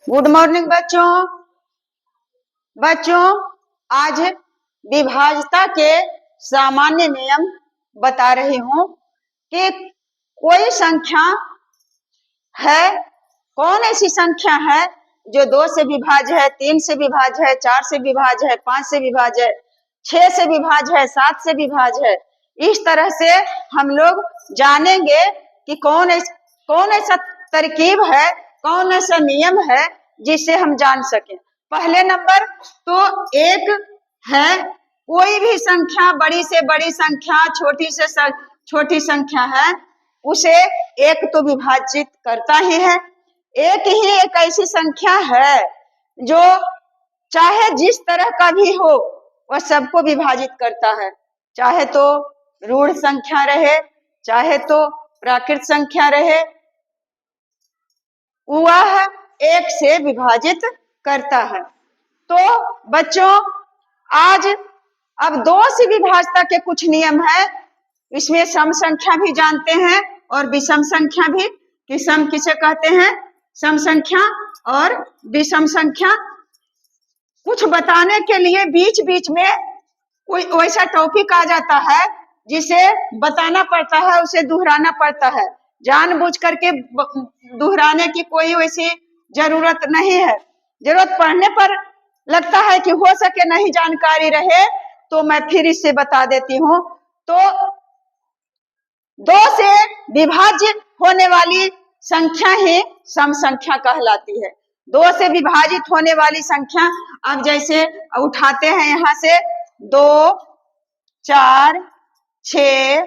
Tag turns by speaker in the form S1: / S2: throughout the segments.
S1: Good morning बच्चों। बच्चों आज विभाज्यता के सामान्य नियम बता रही हूँ कि कोई संख्या है, कौन ऐसी संख्या है जो 2 से विभाज्य है, 3 से विभाज्य है, 4 से विभाज्य है, 5 से विभाज्य है, 6 से विभाज्य है, 7 से विभाज्य है। इस तरह से हम लोग जानेंगे कि कौन ऐसा तरकीब है, कौन ऐसा नियम है जिससे हम जान सकें। पहले नंबर तो एक है, कोई भी संख्या बड़ी से बड़ी संख्या, छोटी से छोटी संख्या है, उसे एक तो विभाजित करता ही है। एक ही एक ऐसी संख्या है जो चाहे जिस तरह का भी हो वह सबको विभाजित करता है, चाहे तो ऋण संख्या रहे, चाहे तो प्राकृत संख्या रहे, वह एक से विभाजित करता है। तो बच्चों आज अब 2 से विभाज्यता के कुछ नियम है। इसमें सम संख्या भी जानते हैं और विषम संख्या भी, कि सम किसे कहते हैं, सम संख्या और विषम संख्या। कुछ बताने के लिए बीच बीच में कोई वैसा टॉपिक आ जाता है जिसे बताना पड़ता है, उसे दोहराना पड़ता है। जानबूझ करके दोहराने की कोई वैसी जरूरत नहीं है। जरूरत पड़ने पर लगता है कि हो सके नहीं जानकारी रहे तो मैं फिर इससे बता देती हूँ। तो 2 से विभाज्य होने वाली संख्या ही सम संख्या कहलाती है। 2 से विभाजित होने वाली संख्या, अब जैसे उठाते हैं यहाँ से 2, 4, 6,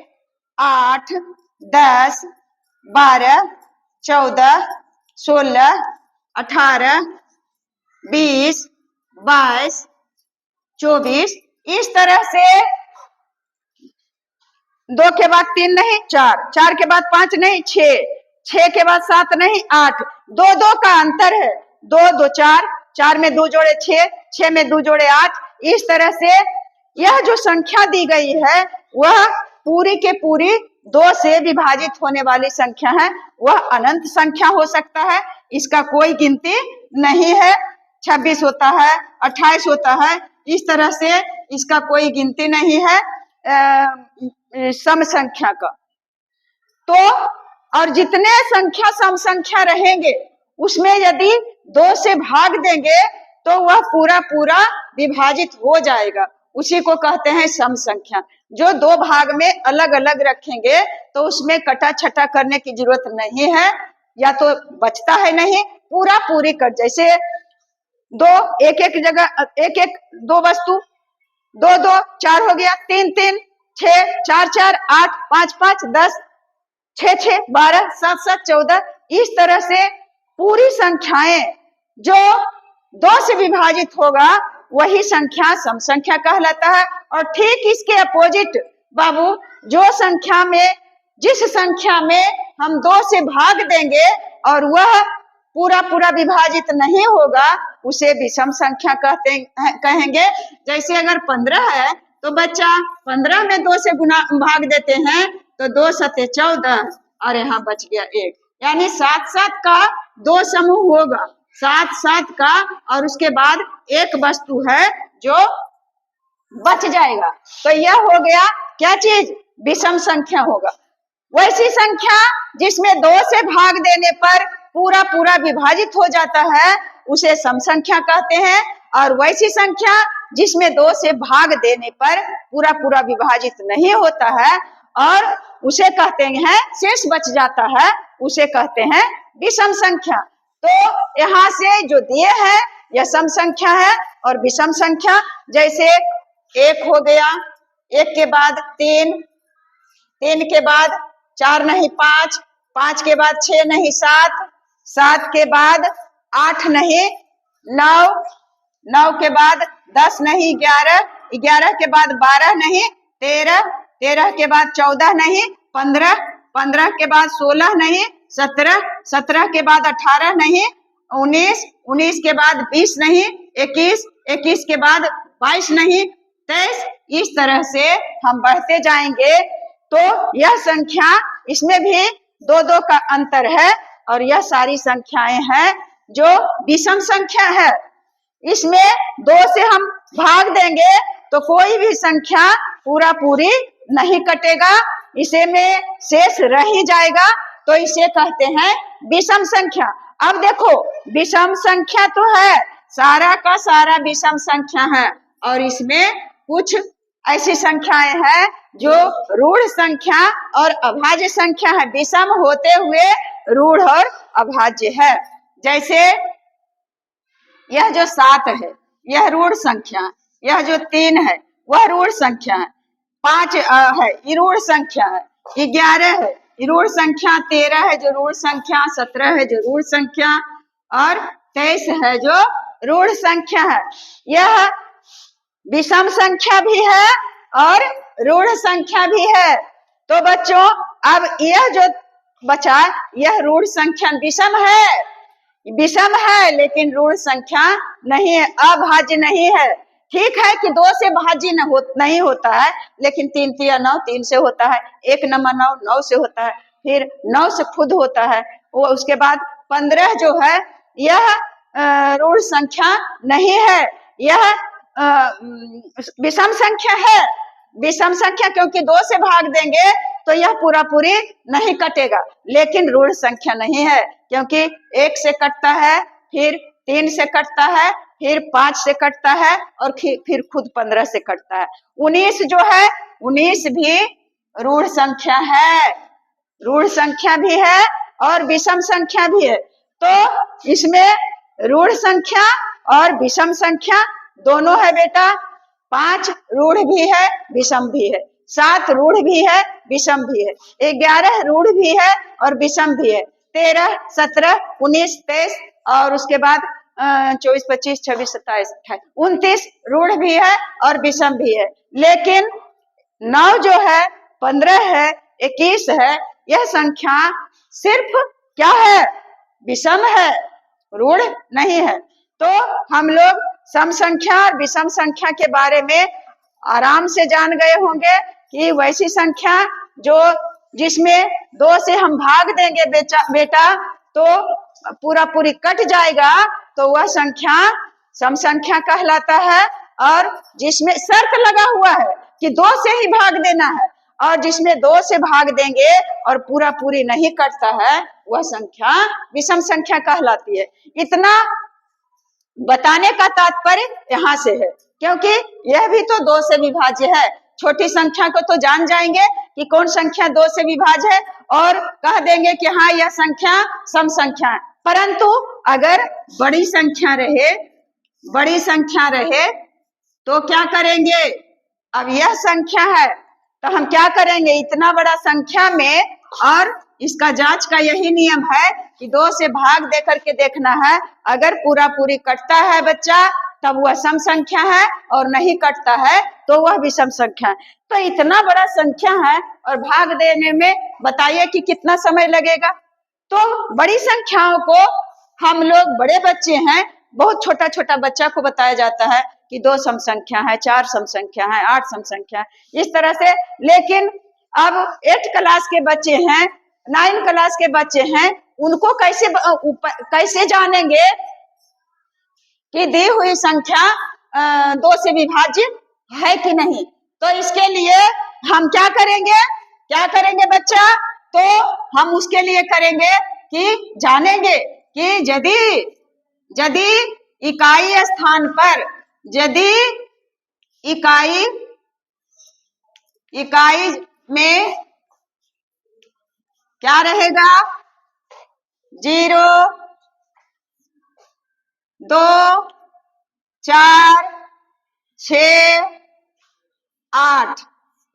S1: 8, 10, 12, 14, 16, 18, 20, 22, 24, इस तरह से 2 के बाद 3 नहीं 4, 4 के बाद 5 नहीं 6, 6 के बाद 7 नहीं 8, 2 2 का अंतर है। 2 2 4, 4 में 2 जोड़े 6, 6 में 2 जोड़े 8। इस तरह से यह जो संख्या दी गई है वह पूरी के पूरी 2 से विभाजित होने वाली संख्या है। वह अनंत संख्या हो सकता है, इसका कोई गिनती नहीं है। 26 होता है, 28 होता है, इस तरह से इसका कोई गिनती नहीं है सम संख्या का। तो और जितने संख्या सम संख्या रहेंगे उसमें यदि 2 से भाग देंगे तो वह पूरा पूरा विभाजित हो जाएगा, उसी को कहते हैं सम संख्या। जो 2 भाग में अलग अलग रखेंगे तो उसमें कटा छटा करने की जरूरत नहीं है, या तो बचता है नहीं, पूरा पूरी कर। जैसे 2 एक एक जगह, एक एक 2 वस्तु, 2 2 4 हो गया, 3 3 6, 4 4 8, 5 5 10, 6 6 12, 7 7 14, इस तरह से पूरी संख्याएं जो 2 से विभाजित होगा वही संख्या सम संख्या कहलाता है। और ठीक इसके अपोजिट बाबू, जो संख्या में, जिस संख्या में हम 2 से भाग देंगे और वह पूरा पूरा विभाजित नहीं होगा उसे विषम संख्या कहेंगे। जैसे अगर 15 है तो बच्चा 15 में 2 से गुना भाग देते हैं तो 2 सते 14 और यहाँ बच गया 1, यानी 7 7 का 2 समूह होगा, 7 7 का, और उसके बाद एक वस्तु है जो बच जाएगा। तो यह हो गया क्या चीज, विषम संख्या होगा। वैसी संख्या जिसमें 2 से भाग देने पर पूरा पूरा विभाजित हो जाता है उसे सम संख्या कहते हैं, और वैसी संख्या जिसमें 2 से भाग देने पर पूरा पूरा विभाजित नहीं होता है और उसे कहते हैं शेष बच जाता है, उसे कहते हैं विषम संख्या। तो यहाँ से जो दिए है यह सम संख्या है। और विषम संख्या जैसे 1 हो गया, 1 के बाद 3, 3 के बाद 4 नहीं 5, 5 के बाद 6 नहीं 7, 7 के बाद 8 नहीं 9, 9 के बाद 10 नहीं 11, 11 के बाद 12 नहीं 13, 13 के बाद 14 नहीं 15, 15 के बाद 16 नहीं 17, 17 के बाद 18 नहीं 19, 19 के बाद 20 नहीं 21, 21 के बाद 22 नहीं 23। इस तरह से हम बढ़ते जाएंगे। तो यह संख्या, इसमें भी 2 2 का अंतर है और यह सारी संख्याएं हैं जो विषम संख्या है, इसमें 2 से हम भाग देंगे तो कोई भी संख्या पूरा पूरी नहीं कटेगा, इसे में शेष रह ही जाएगा, तो इसे कहते हैं विषम संख्या। अब देखो विषम संख्या तो है, सारा का सारा विषम संख्या है, और इसमें कुछ ऐसी संख्याएं हैं जो ऋण संख्या और अभाज्य संख्या है, विषम होते हुए ऋण और अभाज्य है। जैसे यह जो 7 है यह ऋण संख्या, यह जो 3 है वह ऋण संख्या है, 5 है ऋण संख्या है, 11 है ऋण संख्या, 13 है जो ऋण संख्या, 17 है जो ऋण संख्या, और 23 है जो ऋण संख्या है। यह विषम संख्या भी है और ऋण संख्या भी है। तो बच्चों अब यह जो बचा यह ऋण संख्या विषम है लेकिन ऋण संख्या नहीं है, अभाज्य नहीं है। ठीक है कि 2 से भाज्य नहीं होता है, लेकिन 3 तिया 9 3 से होता है, 1 नमा 9 9 से होता है, फिर 9 से खुद होता है वो, उसके बाद 15 जो है यह ऋण संख्या नहीं है, यह विषम संख्या है। विषम संख्या क्योंकि 2 से भाग देंगे तो यह पूरा पूरी नहीं कटेगा, लेकिन ऋण संख्या नहीं है क्योंकि 1 से कटता है, फिर 3 से कटता है, फिर 5 से कटता है, और फिर खुद 15 से कटता है। 19 जो है 19 भी ऋण संख्या है, ऋण संख्या भी है और विषम संख्या भी है। तो इसमें ऋण संख्या और विषम संख्या दोनों है बेटा। 5 ऋण भी है विषम भी है, 7 ऋण भी है विषम भी है, 11 ऋण भी है और विषम भी है, 13 17 19 23 और उसके बाद 24 25 26 27 28 29 ऋण भी है और विषम भी है। लेकिन 9 जो है, 15 है, 21 है, यह संख्या सिर्फ क्या है? विषम है, ऋण नहीं है। तो हम लोग सम संख्या और विषम संख्या के बारे में आराम से जान गए होंगे कि वैसी संख्या जो जिसमें 2 से हम भाग देंगे बेटा तो पूरा पूरी कट जाएगा, तो वह संख्या सम संख्या कहलाता है। और जिसमें शर्त लगा हुआ है कि 2 से ही भाग देना है, और जिसमें 2 से भाग देंगे और पूरा पूरी नहीं कटता है वह संख्या विषम संख्या कहलाती है। इतना बताने का तात्पर्य यहाँ से है, क्योंकि यह भी तो 2 से विभाज्य है। छोटी संख्या को तो जान जाएंगे कि कौन संख्या 2 से विभाज्य है, और कह देंगे कि हाँ यह संख्या सम संख्या है। परंतु अगर बड़ी संख्या रहे तो क्या करेंगे? अब यह संख्या है तो हम क्या करेंगे? इतना बड़ा संख्या में, और इसका जांच का यही नियम है कि 2 से भाग दे करके देखना है। अगर पूरा पूरी कटता है बच्चा तब वह सम संख्या है, और नहीं कटता है तो वह विषम संख्या है। तो इतना बड़ा संख्या है और भाग देने में बताइए कि कितना समय लगेगा। तो बड़ी संख्याओं को हम लोग, बड़े बच्चे हैं, बहुत छोटा छोटा बच्चा को बताया जाता है कि 2 सम संख्या है, 4 सम संख्या है, 8 सम संख्या है, इस तरह से। लेकिन अब 8 क्लास के बच्चे हैं, 9 क्लास के बच्चे हैं, उनको कैसे जानेंगे कि दी हुई संख्या 2 से विभाज्य है कि नहीं? तो इसके लिए हम क्या करेंगे बच्चा? तो हम उसके लिए करेंगे कि जानेंगे कि यदि इकाई स्थान पर, यदि इकाई में क्या रहेगा? 0 2 4 6 8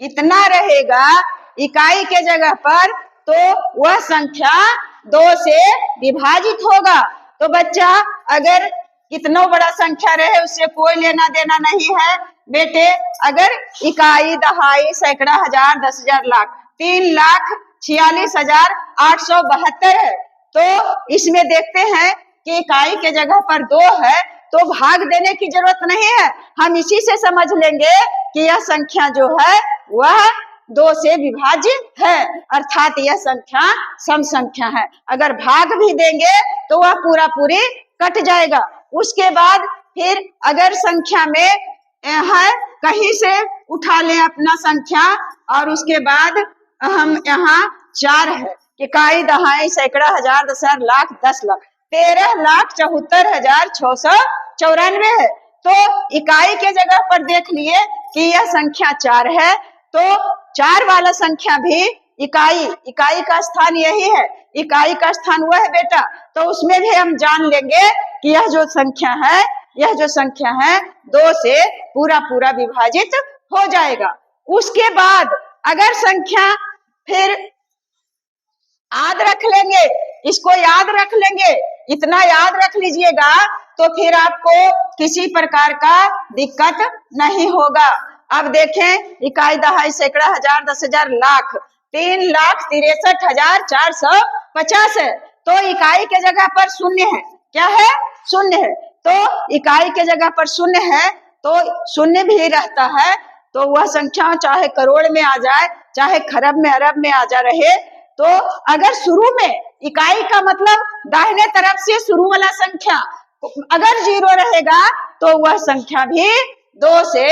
S1: इतना रहेगा इकाई के जगह पर, तो वह संख्या 2 से विभाजित होगा। तो बच्चा अगर कितना बड़ा संख्या रहे उससे कोई लेना देना नहीं है बेटे। अगर इकाई, दहाई, सैकड़ा, हजार, 10,000, लाख, 3,46,872 है, तो इसमें देखते हैं कि इकाई के जगह पर 2 है तो भाग देने की जरूरत नहीं है। हम इसी से समझ लेंगे कि यह संख्या जो है वह 2 से विभाज्य है, अर्थात यह संख्या सम संख्या है। अगर भाग भी देंगे तो वह पूरा पूरी कट जाएगा। उसके बाद फिर अगर संख्या में है, कहीं से उठा लें अपना संख्या, और उसके बाद हम यहाँ 4 है, इकाई दहाई सैकड़ा हजार दस हजार लाख 10 लाख 13,74,694 है। तो इकाई के जगह पर देख लिए कि यह संख्या 4 है, तो 4 वाला संख्या भी इकाई का स्थान यही है, इकाई का स्थान वह है बेटा। तो उसमें भी हम जान लेंगे कि यह जो संख्या है 2 से पूरा पूरा विभाजित हो जाएगा। उसके बाद अगर संख्या फिर याद रख लेंगे, इसको याद रख लेंगे, इतना याद रख लीजिएगा तो फिर आपको किसी प्रकार का दिक्कत नहीं होगा। अब देखें, इकाई दहाई सैकड़ा हजार दस हजार लाख 3,63,450 है। तो इकाई के जगह पर शून्य है, क्या है? शून्य है। तो इकाई के जगह पर शून्य है तो शून्य भी रहता है, तो वह संख्या चाहे करोड़ में आ जाए, चाहे खरब में अरब में आ जा रहे, तो अगर शुरू में इकाई का मतलब दाहिने तरफ से शुरू वाला संख्या अगर 0 रहेगा तो वह संख्या भी 2 से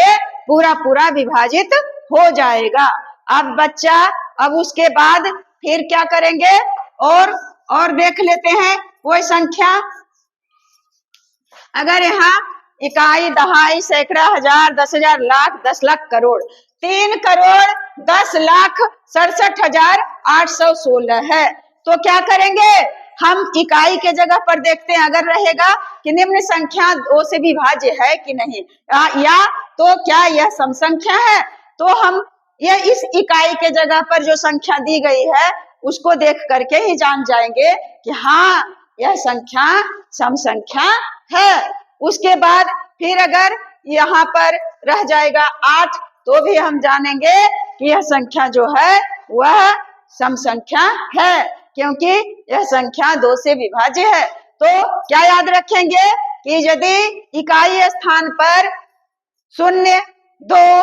S1: पूरा पूरा विभाजित हो जाएगा। अब बच्चा, अब उसके बाद फिर क्या करेंगे, और देख लेते हैं कोई संख्या। अगर यहाँ इकाई दहाई सैकड़ा हजार दस हजार लाख 10 लाख करोड़ 3,10,67,816 है, तो क्या करेंगे, हम इकाई के जगह पर देखते हैं अगर रहेगा कि निम्न संख्या 2 से विभाज्य है कि नहीं, या तो क्या यह सम संख्या है, तो हम यह इस इकाई के जगह पर जो संख्या दी गई है उसको देख करके ही जान जाएंगे कि हाँ यह संख्या सम संख्या है। उसके बाद फिर अगर यहाँ पर रह जाएगा 8 तो भी हम जानेंगे कि यह संख्या जो है वह सम संख्या है, क्योंकि यह संख्या 2 से विभाज्य है। तो क्या याद रखेंगे कि यदि इकाई स्थान पर 0, 2,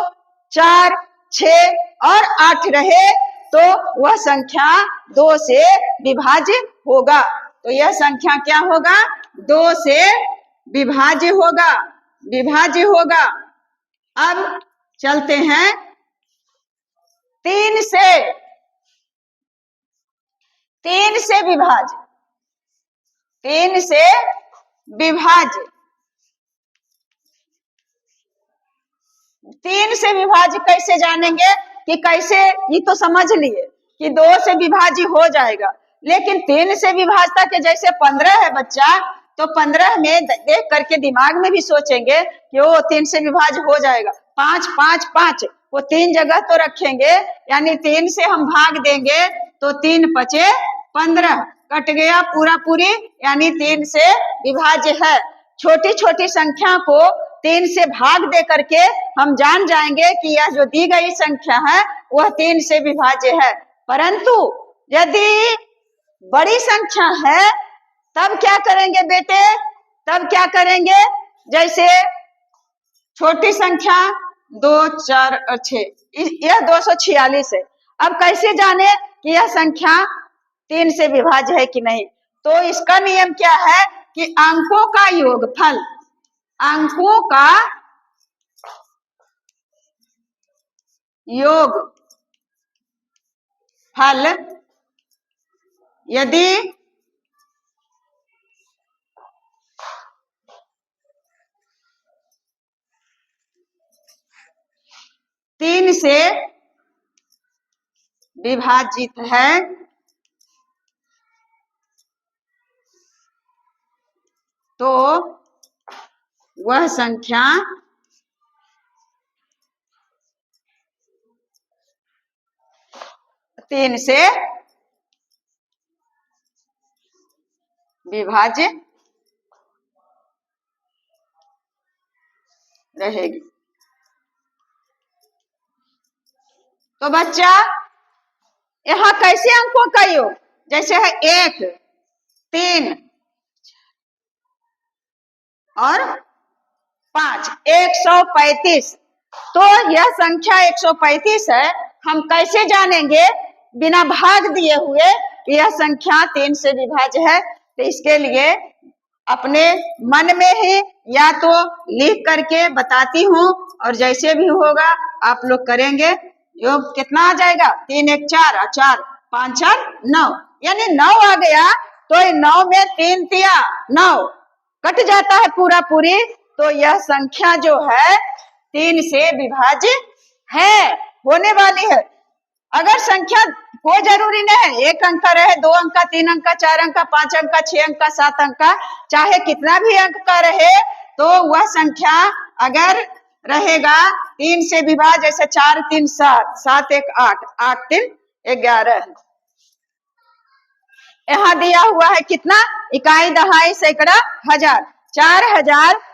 S1: 4, 6 और 8 रहे तो वह संख्या 2 से विभाज्य होगा। तो यह संख्या क्या होगा, 2 से विभाज्य होगा। अब चलते हैं 3 से विभाज्य। 3 से विभाज्य कैसे जानेंगे कि कैसे, ये तो समझ लिए कि 2 से विभाज्य हो जाएगा, लेकिन 3 से विभाज्यता के जैसे 15 है बच्चा, तो 15 में देख करके दिमाग में भी सोचेंगे कि वो 3 से विभाज्य हो जाएगा। 5 5 5 वो 3 जगह तो रखेंगे, यानी 3 से हम भाग देंगे तो 3 पचे 15 कट गया पूरा पूरी, यानी 3 से विभाज्य है। छोटी छोटी संख्या को 3 से भाग दे करके हम जान जाएंगे कि यह जो दी गई संख्या है वह 3 से विभाज्य है। परंतु यदि बड़ी संख्या है तब क्या करेंगे बेटे, तब क्या करेंगे, जैसे छोटी संख्या 2 4 और 6, यह 246 है। अब कैसे जाने कि यह संख्या 3 से विभाज्य है कि नहीं, तो इसका नियम क्या है कि अंकों का योगफल, अंकों का योगफल यदि 3 से विभाजित है तो वह संख्या तीन से विभाज्य रहेगी। तो बच्चा यहाँ कैसे अंकों का योग, जैसे है 1 3 और 5 135, तो यह संख्या 135 है। हम कैसे जानेंगे बिना भाग दिए हुए कि यह संख्या 3 से विभाज्य है, तो इसके लिए अपने मन में ही या तो लिख करके बताती हूँ, और जैसे भी होगा आप लोग करेंगे। योग कितना आ जाएगा? 3 1 4 और 4 5 4 9, यानी 9 आ गया। तो 9 में 3 तिया 9 कट जाता है पूरा पूरी। तो यह संख्या जो है 3 से विभाज्य है, होने वाली है। अगर संख्या कोई जरूरी नहीं है, 1 अंक का रहे, 2 अंक का, 3 अंक का, 4 अंक का, 5 अंक का, 6 अंक का, 7 अंक का, चाहे कितना भी अंक का रहे, तो वह संख्या अगर रहेगा 3 से विभाज्य, जैसे 4 3 7, 7 1 8, 8 3 11। यहाँ दिया हुआ है कितना? इकाई, दहाई, सैकड़ा, हजार,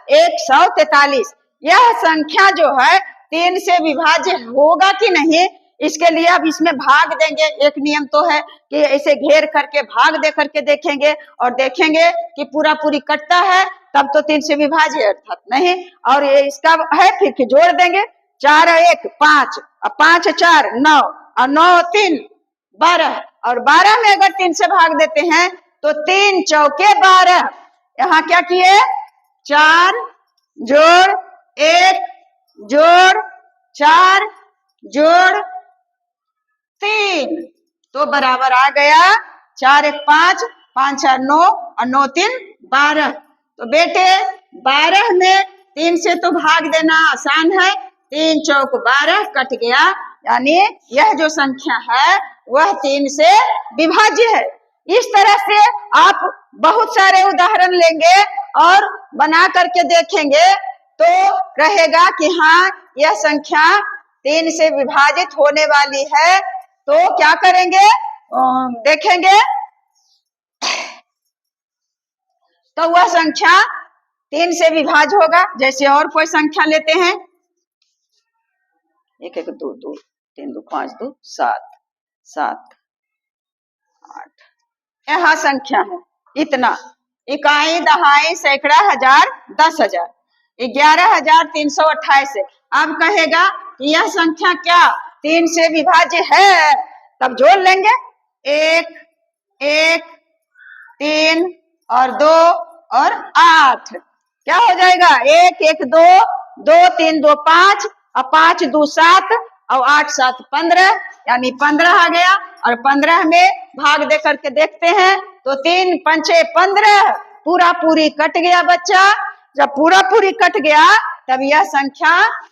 S1: 4143। यह संख्या जो है 3 से विभाज्य होगा कि नहीं, इसके लिए अब इसमें भाग देंगे। एक नियम तो है कि ऐसे घेर करके भाग दे करके देखेंगे, और देखेंगे कि पूरा पूरी कटता है, तब तो 3 से विभाज्य, अर्थात नहीं। और ये इसका है, फिर जोड़ देंगे। 4 1 5, 5 4 9, और 9 3 12, और 12 में अगर 3 से भाग देते हैं तो 3 चौके 12। यहाँ क्या किए? 4 जोड़ 1 जोड़ 4 जोड़ 3, तो बराबर आ गया 4 1 5, 5 4 9, और 9 3 12। तो बेटे 12 में 3 से तो भाग देना आसान है, 3 चौक 12 कट गया, यानी यह जो संख्या है वह 3 से विभाज्य है। इस तरह से आप बहुत सारे उदाहरण लेंगे और बना करके देखेंगे, तो रहेगा कि हाँ यह संख्या 3 से विभाजित होने वाली है। तो क्या करेंगे? देखेंगे तो वह संख्या 3 से विभाज्य होगा। जैसे और कोई संख्या लेते हैं, 1 1 2 2 3 2 5 2 7 7 8, यहाँ संख्या है इतना। इकाई, दहाई, सैकड़ा, हजार, 10,000, 11,328 है। अब कहेगा कि यह संख्या क्या 3 से विभाज्य है? तब जोड़ लेंगे, 1 1 3 और 2 और 8, क्या हो जाएगा? 1 1 2 2 3 2 5, और 5 2 7, और 8 7 15, यानी 15 आ गया। और 15 में भाग दे करके देखते हैं तो 3 5 15, पूरा पूरी कट गया बच्चा। जब पूरा पूरी कट गया तब यह संख्या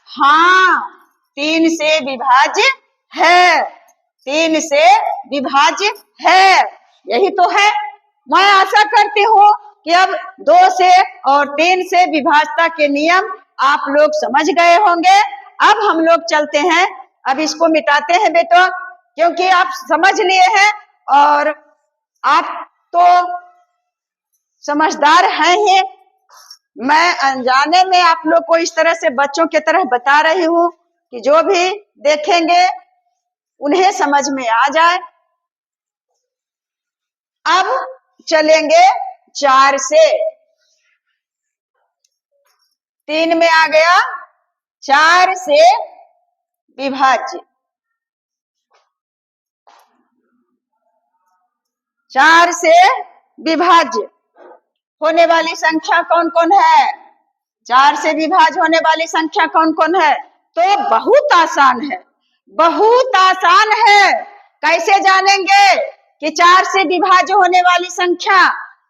S1: हाँ 3 से विभाज्य है, 3 से विभाज्य है। यही तो है। मैं आशा करती हूँ कि अब 2 से और 3 से विभाज्यता के नियम आप लोग समझ गए होंगे। अब हम लोग चलते हैं, अब इसको मिटाते हैं बेटा, क्योंकि आप समझ लिए हैं और आप तो समझदार हैं ही। मैं अनजाने में आप लोग को इस तरह से बच्चों की तरह बता रही हूँ कि जो भी देखेंगे उन्हें समझ में आ जाए। अब चलेंगे 4 से। 3 में आ गया 4 से विभाज्य। 4 से विभाज्य होने वाली संख्या कौन कौन है? 4 से विभाज्य होने वाली संख्या कौन कौन है? तो बहुत आसान है, बहुत आसान है। कैसे जानेंगे कि 4 से विभाज्य होने वाली संख्या?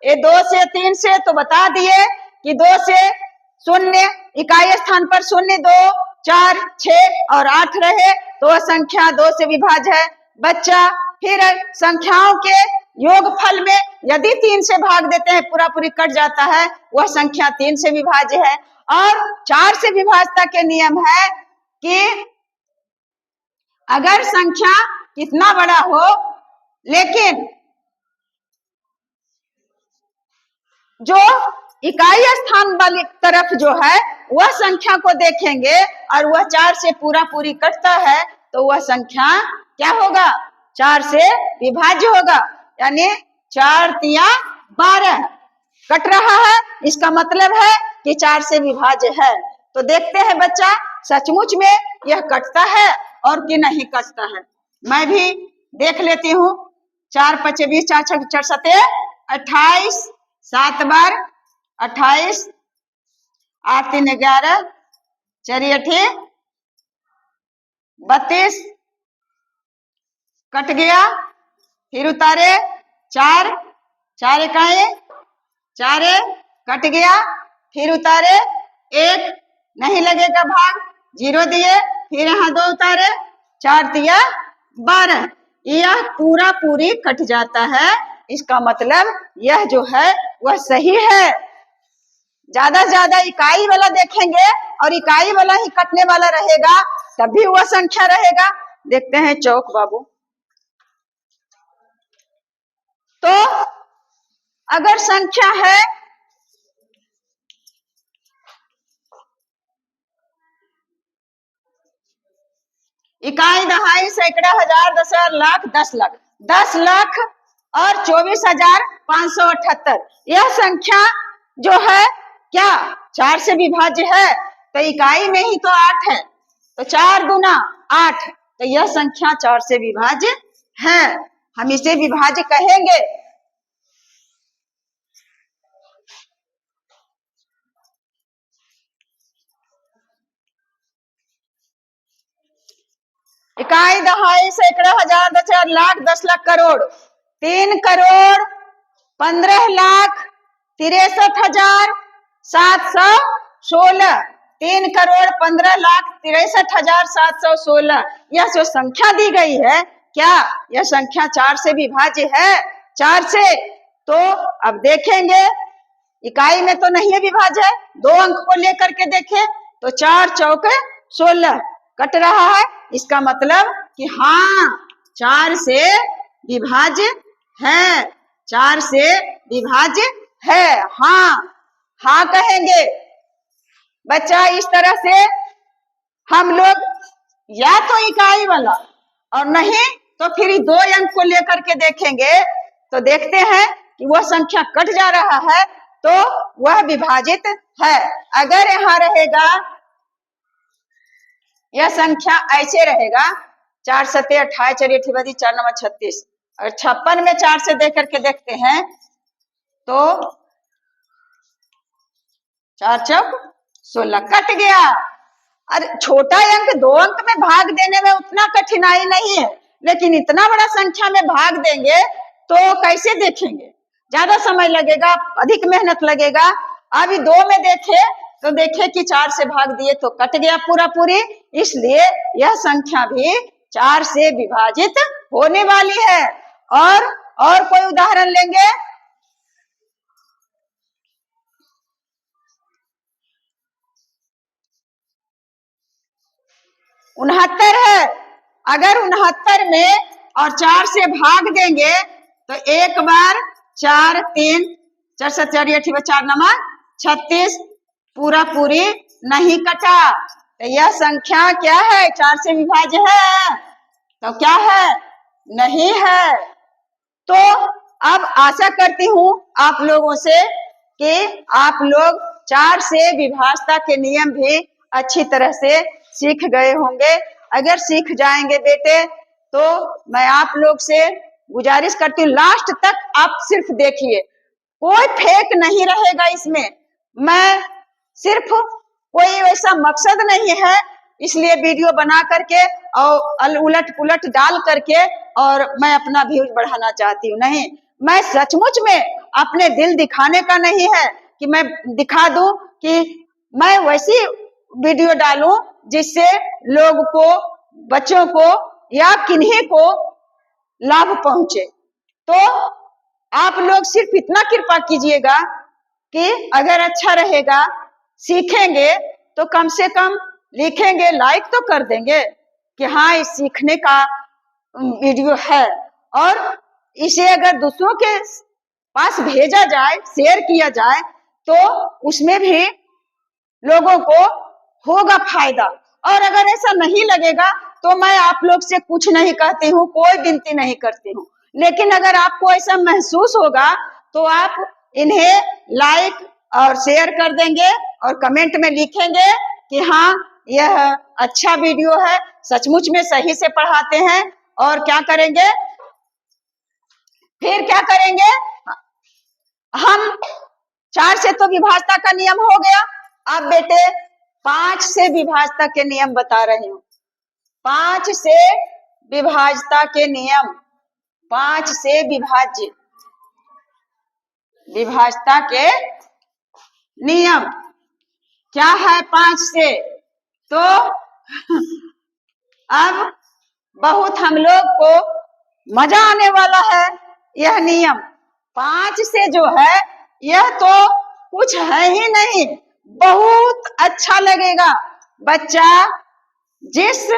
S1: ये 2 से 3 से तो बता दिए कि 2 से 0 इकाई स्थान पर 0 2 4 6 और 8 रहे तो वह संख्या 2 से विभाज्य है बच्चा। फिर संख्याओं के योगफल में यदि 3 से भाग देते हैं पूरा पूरी कट जाता है, वह संख्या 3 से विभाज्य है। और 4 से विभाज्यता के नियम है कि अगर संख्या कितना बड़ा हो, लेकिन जो इकाई स्थान वाली तरफ जो है वह संख्या को देखेंगे और वह 4 से पूरा पूरी कटता है, तो वह संख्या क्या होगा? 4 से विभाज्य होगा। यानी 4 तिया 12 कट रहा है, इसका मतलब है कि 4 से विभाज्य है। तो देखते हैं बच्चा सचमुच में यह कटता है और कि नहीं कटता है। मैं भी देख लेती हूँ। 4 5 20, 4 6 4 7 28, 7 बार 28, 8 3 11, 4 8 32, कट गया, फिर उतारे 4, 4 इकाई, 4 कट गया, फिर उतारे 1, नहीं लगेगा भाग, 0 दिए, फिर यहाँ 2 उतारे, 4 दिया 12, यह पूरा पूरी कट जाता है। इसका मतलब यह जो है वह सही है। ज्यादा से ज्यादा इकाई वाला देखेंगे और इकाई वाला ही कटने वाला रहेगा, तभी वह संख्या रहेगा। देखते हैं चौक बाबू। तो अगर संख्या है इकाई, दहाई, सैकड़ा, हजार, दशहर, लाख, 10 लाख, 10 लाख और 24,578, यह संख्या जो है क्या 4 से विभाज्य है? तो इकाई में ही तो 8 है, तो 4 गुना 8, तो यह संख्या 4 से विभाज्य है, हम इसे विभाज्य कहेंगे। इकाई, दहाई, सैकड़ा, हजार, दशहर, लाख, 10 लाख, करोड़, 3,63,716, 3,15,63,716, यह जो संख्या दी गई है क्या यह संख्या 4 से विभाज्य है? 4 से। तो अब देखेंगे इकाई में तो नहीं है विभाज्य है, 2 अंक को लेकर के देखें तो 4 चौक 16 कट रहा है, इसका मतलब कि हाँ 4 से विभाज्य है, 4 से विभाज्य है। हाँ कहेंगे बच्चा। इस तरह से हम लोग या तो इकाई वाला और नहीं तो फिर 2 अंक को लेकर के देखेंगे तो देखते हैं कि वह संख्या कट जा रहा है तो वह विभाजित है। अगर यहाँ रहेगा यह संख्या ऐसे रहेगा 4 सत्ते 28, 4 अठी 4 9 36, और 56 में 4 से दे करके देखते हैं तो 4 चौक 16 कट गया। अरे छोटा अंक 2 अंक में भाग देने में उतना कठिनाई नहीं है, लेकिन इतना बड़ा संख्या में भाग देंगे तो कैसे देखेंगे, ज्यादा समय लगेगा, अधिक मेहनत लगेगा। अभी 2 में देखे तो देखे कि 4 से भाग दिए तो कट गया पूरा पूरी, इसलिए यह संख्या भी 4 से विभाजित होने वाली है। और कोई उदाहरण लेंगे? उनहत्तर है, अगर 69 में और 4 से भाग देंगे तो एक बार 4 3 4 7 4 8 4 9 36 पूरा पूरी नहीं कटा, तो यह संख्या क्या है 4 से विभाज्य है? तो क्या है? नहीं है। तो अब आशा करती हूँ आप लोगों से कि आप लोग 4 से विभाज्यता के नियम भी अच्छी तरह से सीख गए होंगे। अगर सीख जाएंगे बेटे तो मैं आप लोग से गुजारिश करती हूँ लास्ट तक आप सिर्फ देखिए, कोई फेक नहीं रहेगा इसमें। मैं सिर्फ कोई वैसा मकसद नहीं है इसलिए वीडियो बना करके और उलट पुलट डाल करके और मैं अपना व्यूज बढ़ाना चाहती हूँ, नहीं, मैं सचमुच में अपने दिल दिखाने का नहीं है कि मैं दिखा दूं कि मैं वैसी वीडियो डालूं जिससे लोग को, बच्चों को या किन्हीं को लाभ पहुंचे। तो आप लोग सिर्फ इतना कृपा कीजिएगा कि अगर अच्छा रहेगा, सीखेंगे तो कम से कम लिखेंगे, लाइक तो कर देंगे कि हाँ इस सीखने का वीडियो है, और इसे अगर दूसरों के पास भेजा जाए, शेयर किया जाए तो उसमें भी लोगों को होगा फायदा। और अगर ऐसा नहीं लगेगा तो मैं आप लोग से कुछ नहीं कहती हूँ, कोई विनती नहीं करती हूँ, लेकिन अगर आपको ऐसा महसूस होगा तो आप इन्हें लाइक और शेयर कर देंगे और कमेंट में लिखेंगे कि हाँ यह अच्छा वीडियो है, सचमुच में सही से पढ़ाते हैं। और क्या करेंगे, फिर क्या करेंगे, हम 4 से तो विभाजता का नियम हो गया। अब बेटे 5 से विभाजता के नियम बता रही हूँ। 5 से विभाजता के नियम, 5 से विभाजता के नियम क्या है 5 से? तो अब बहुत हम लोग को मजा आने वाला है यह नियम। 5 से जो है यह तो कुछ है ही नहीं, बहुत अच्छा लगेगा। बच्चा जिस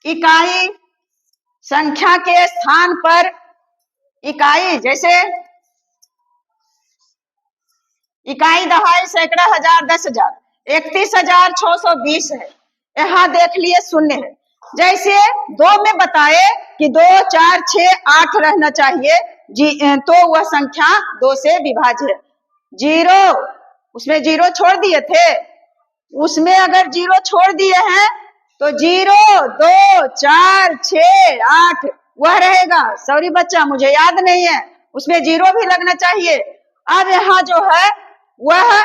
S1: इकाई संख्या के स्थान पर इकाई, जैसे इकाई, दहाई, सैकड़ा, हजार, 10,000, 31,620 है। यहाँ देख लिए शून्य है। जैसे 2 में बताए कि 2, 4, 6, 8 रहना चाहिए तो वह संख्या 2 से विभाज्य है। 0, उसमें 0 छोड़ दिए थे, उसमें अगर 0 छोड़ दिए हैं तो 0, 2, 4, 6, 8 वह रहेगा। सॉरी बच्चा, मुझे याद नहीं है, उसमें 0 भी लगना चाहिए। अब यहाँ जो है वह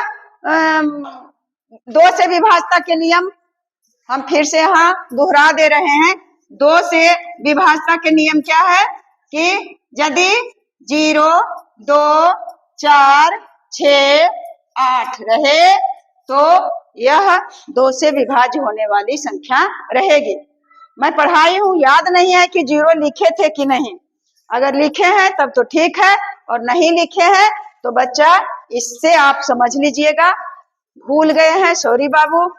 S1: 2 से विभाजता के नियम हम फिर से यहाँ दोहरा दे रहे हैं। 2 से विभाजता के नियम क्या है कि यदि 0, 2, 4, 6, 8 रहे तो यह 2 से विभाज्य होने वाली संख्या रहेगी। मैं पढ़ाई हूँ, याद नहीं है कि 0 लिखे थे कि नहीं। अगर लिखे हैं तब तो ठीक है, और नहीं लिखे हैं तो बच्चा इससे आप समझ लीजिएगा, भूल गए हैं, सॉरी बाबू।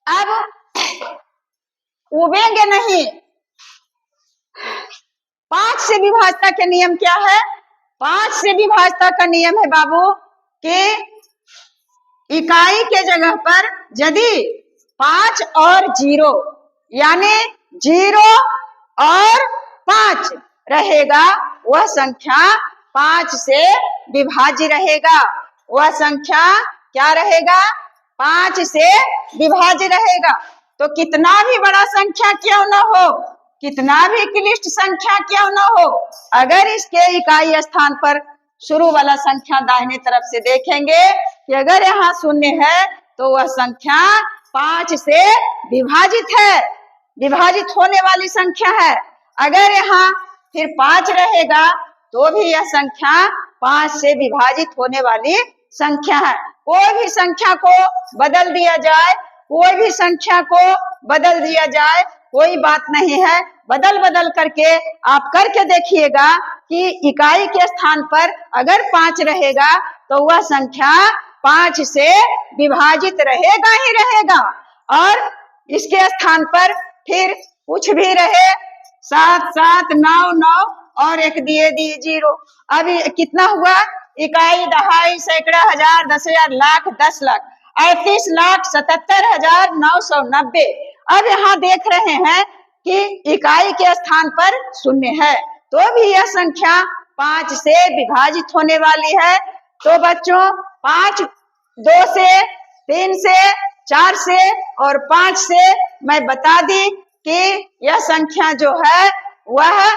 S1: अब उबेंगे नहीं। 5 से विभाजता के नियम क्या है? 5 से विभाजता का नियम है बाबू कि इकाई के जगह पर यदि 5 और 0 यानी 0 और 5 रहेगा, वह संख्या 5 से विभाज्य रहेगा। वह संख्या क्या रहेगा? 5 से विभाज्य रहेगा। तो कितना भी बड़ा संख्या क्यों न हो, कितना भी क्लिष्ट संख्या क्यों न हो, अगर इसके इकाई स्थान पर शुरू वाला संख्या दाहिने तरफ से देखेंगे कि अगर यहाँ शून्य है तो वह संख्या 5 से विभाजित है, विभाजित होने वाली संख्या है। अगर यहाँ फिर 5 रहेगा तो भी यह संख्या 5 से विभाजित होने वाली संख्या है। कोई भी संख्या को बदल दिया जाए, कोई भी संख्या को बदल दिया जाए, कोई बात नहीं है। बदल बदल करके आप करके देखिएगा कि इकाई के स्थान पर अगर 5 रहेगा तो वह संख्या 5 से विभाजित रहेगा ही रहेगा, और इसके स्थान पर फिर कुछ भी रहे, 7, 7, 9, 9 और एक दिए 0। अब कितना हुआ? इकाई, दहाई, सैकड़ा, हजार, 10,000, लाख, 10 लाख, 38,77,990। अब यहाँ देख रहे हैं कि इकाई के स्थान पर शून्य है तो भी यह संख्या 5 से विभाजित होने वाली है। तो बच्चों 5, 2 से, 3 से, 4 से और 5 से मैं बता दी कि यह संख्या जो है वह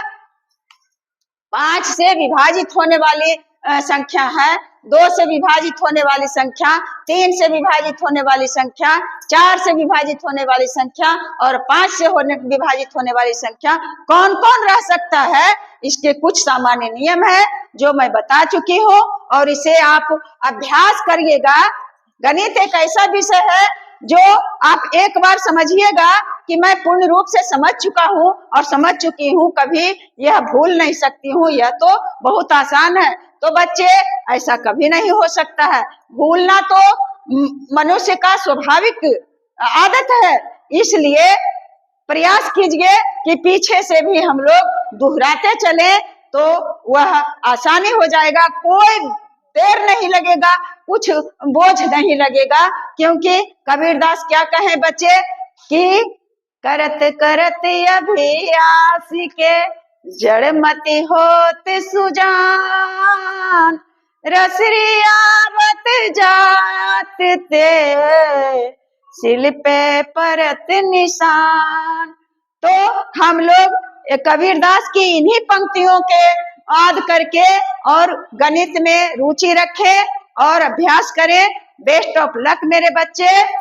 S1: 5 से विभाजित होने वाली संख्या है, 2 से विभाजित होने वाली संख्या, 3 से विभाजित होने वाली संख्या, 4 से विभाजित होने वाली संख्या और 5 से विभाजित होने वाली संख्या कौन कौन रह सकता है। इसके कुछ सामान्य नियम है जो मैं बता चुकी हूँ, और इसे आप अभ्यास करिएगा। गणित एक ऐसा विषय है जो आप एक बार समझिएगा कि मैं पूर्ण रूप से समझ चुका हूँ और समझ चुकी हूँ, कभी यह भूल नहीं सकती हूँ, यह तो बहुत आसान है। तो बच्चे ऐसा कभी नहीं हो सकता है, भूलना तो मनुष्य का स्वाभाविक आदत है। इसलिए प्रयास कीजिए कि पीछे से भी हम लोग दोहराते चले तो वह आसानी हो जाएगा, कोई देर नहीं लगेगा, कुछ बोझ नहीं लगेगा। क्योंकि कबीरदास क्या कहे बच्चे कि करत करत अभ्यास के जड़ मति होत सुजान, रसरियावत जात ते सिल पे परत निशान। तो हम लोग कबीरदास की इन्हीं पंक्तियों के याद करके और गणित में रुचि रखें और अभ्यास करें। बेस्ट ऑफ लक मेरे बच्चे।